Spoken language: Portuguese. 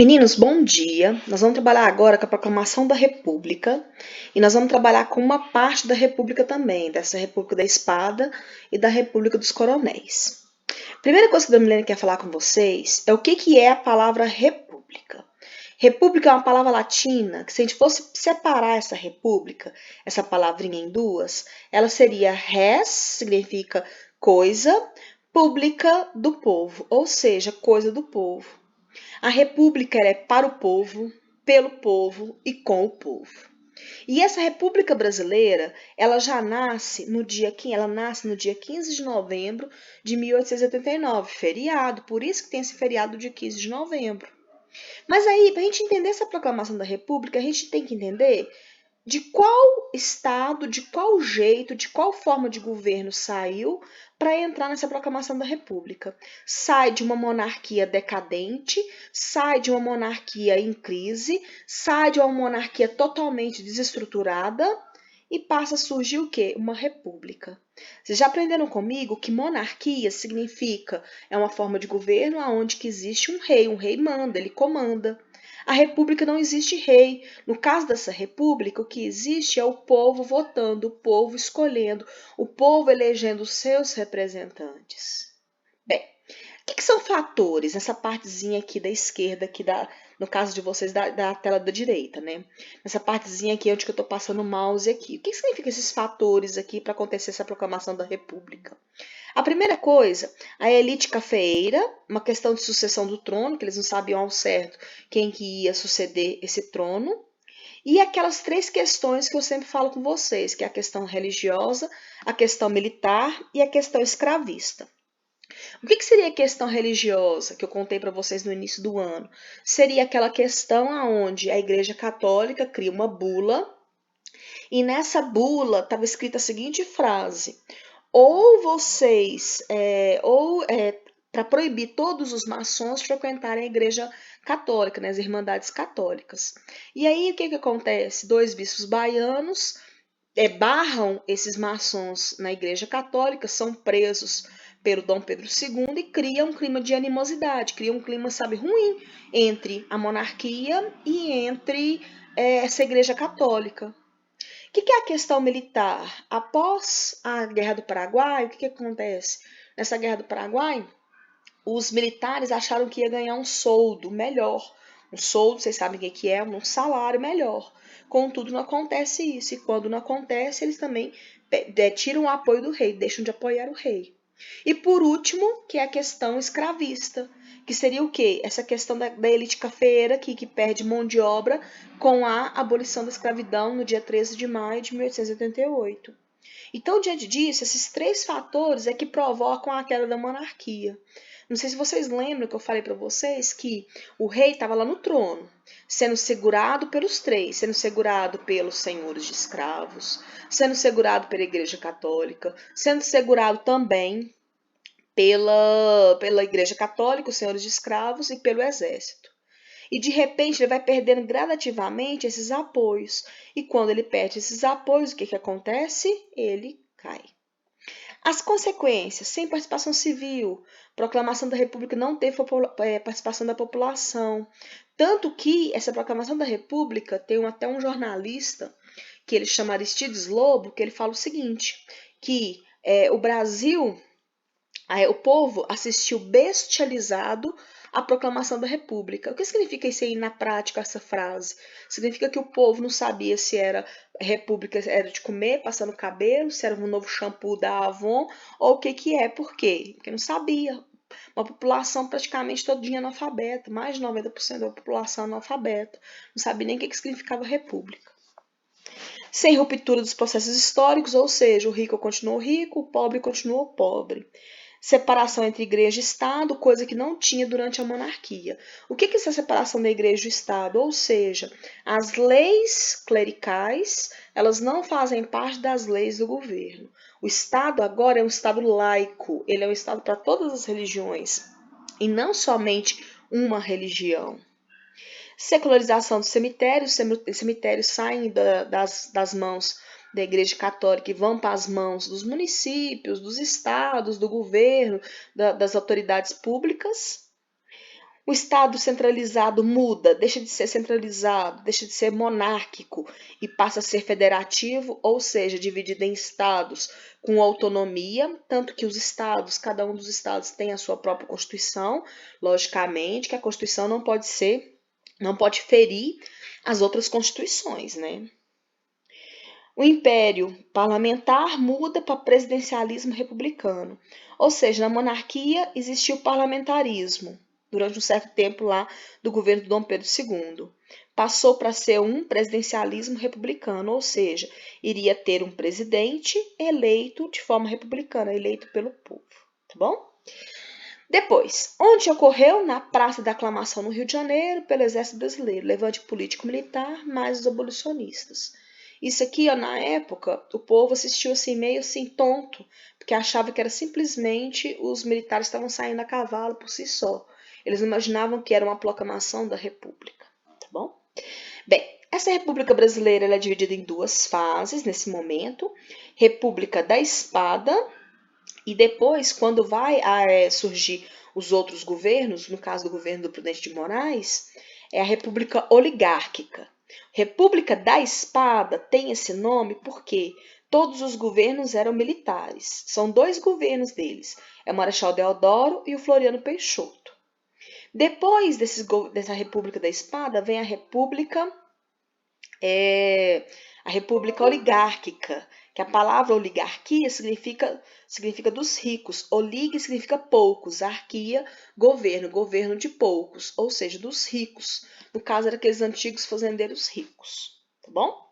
Meninos, bom dia. Nós vamos trabalhar agora com a proclamação da República e nós vamos trabalhar com uma parte da República também, dessa República da Espada e da República dos Coronéis. Primeira coisa que a Milene quer falar com vocês é o que é a palavra República. República é uma palavra latina que, se a gente fosse separar essa república, essa palavrinha em duas, ela seria res, significa coisa, pública do povo, ou seja, coisa do povo. A república é para o povo, pelo povo e com o povo. E essa República Brasileira, ela nasce no dia 15 de novembro de 1889, feriado, por isso que tem esse feriado de 15 de novembro. Mas aí, para a gente entender essa proclamação da República, a gente tem que entender de qual estado, de qual jeito, de qual forma de governo saiu para entrar nessa proclamação da República. Sai de uma monarquia decadente, sai de uma monarquia em crise, sai de uma monarquia totalmente desestruturada e passa a surgir o quê? Uma república. Vocês já aprenderam comigo que monarquia significa é uma forma de governo onde que existe um rei manda, ele comanda. A república não existe rei. No caso dessa república, o que existe é o povo votando, o povo escolhendo, o povo elegendo os seus representantes. Bem, o que são fatores nessa partezinha aqui da esquerda, aqui no caso de vocês, da tela da direita, né? Nessa partezinha aqui onde eu estou passando o mouse aqui. O que significa esses fatores aqui para acontecer essa proclamação da república? A primeira coisa, a elite cafeeira, uma questão de sucessão do trono, que eles não sabiam ao certo quem que ia suceder esse trono. E aquelas três questões que eu sempre falo com vocês, que é a questão religiosa, a questão militar e a questão escravista. O que seria a questão religiosa que eu contei para vocês no início do ano? Seria aquela questão onde a Igreja Católica cria uma bula e nessa bula estava escrita a seguinte frase: ou vocês, para proibir todos os maçons de frequentarem a igreja católica, né, as irmandades católicas. E aí, o que acontece? Dois bispos baianos barram esses maçons na igreja católica, são presos pelo Dom Pedro II e criam um clima de animosidade, criam um clima, sabe, ruim entre a monarquia e entre essa igreja católica. O que é a questão militar? Após a Guerra do Paraguai, o que acontece? Nessa Guerra do Paraguai, os militares acharam que ia ganhar um soldo melhor. Um soldo, vocês sabem o que é, um salário melhor. Contudo, não acontece isso. E quando não acontece, eles também tiram o apoio do rei, deixam de apoiar o rei. E por último, que é a questão escravista, que seria o quê? Essa questão da elite cafeeira que perde mão de obra com a abolição da escravidão no dia 13 de maio de 1888. Então, diante disso, esses três fatores é que provocam a queda da monarquia. Não sei se vocês lembram que eu falei para vocês que o rei estava lá no trono, sendo segurado pelos três, sendo segurado pelos senhores de escravos, sendo segurado pela Igreja Católica, sendo segurado também pela Igreja Católica, os senhores de escravos e pelo exército. E de repente ele vai perdendo gradativamente esses apoios. E quando ele perde esses apoios, o que acontece? Ele cai. As consequências, sem participação civil, proclamação da República não teve participação da população. Tanto que essa proclamação da República tem até um jornalista, que ele chama Aristides Lobo, que ele fala o seguinte, que o Brasil, o povo assistiu bestializado à proclamação da República. O que significa isso aí na prática, essa frase? Significa que o povo não sabia se era República, era de comer, passando cabelo, se era um novo shampoo da Avon, ou o que é, por quê? Porque não sabia. Uma população praticamente todinha analfabeta, mais de 90% da população analfabeta. Não sabia nem o que significava República. Sem ruptura dos processos históricos, ou seja, o rico continuou rico, o pobre continuou pobre. Separação entre igreja e Estado, coisa que não tinha durante a monarquia. O que é essa separação da igreja e Estado? Ou seja, as leis clericais, elas não fazem parte das leis do governo. O Estado agora é um Estado laico, ele é um Estado para todas as religiões, e não somente uma religião. Secularização dos cemitérios, os cemitérios saem das mãos da Igreja Católica e vão para as mãos dos municípios, dos estados, do governo, das autoridades públicas. O Estado centralizado muda, deixa de ser centralizado, deixa de ser monárquico e passa a ser federativo, ou seja, dividido em estados com autonomia, tanto que os estados, cada um dos estados tem a sua própria Constituição, logicamente que a Constituição não pode ferir as outras constituições, né? O império parlamentar muda para presidencialismo republicano. Ou seja, na monarquia existia o parlamentarismo, durante um certo tempo lá do governo de Dom Pedro II. Passou para ser um presidencialismo republicano, ou seja, iria ter um presidente eleito de forma republicana, eleito pelo povo, tá bom? Depois, onde ocorreu? Na Praça da Aclamação no Rio de Janeiro, pelo Exército Brasileiro, levante político-militar, mais os abolicionistas. Isso aqui, ó, na época, o povo assistiu assim, meio assim, tonto, porque achava que era simplesmente os militares estavam saindo a cavalo por si só. Eles não imaginavam que era uma proclamação da República, tá bom? Bem, essa República Brasileira ela é dividida em duas fases nesse momento. República da Espada, e depois, quando vai surgir os outros governos, no caso do governo do Prudente de Moraes, é a República Oligárquica. República da Espada tem esse nome porque todos os governos eram militares. São dois governos deles, é o Marechal Deodoro e o Floriano Peixoto. Depois dessa República da Espada vem a República Oligárquica, que a palavra oligarquia significa dos ricos. Olig significa poucos, arquia, governo, governo de poucos, ou seja, dos ricos. No caso, era aqueles antigos fazendeiros ricos, tá bom?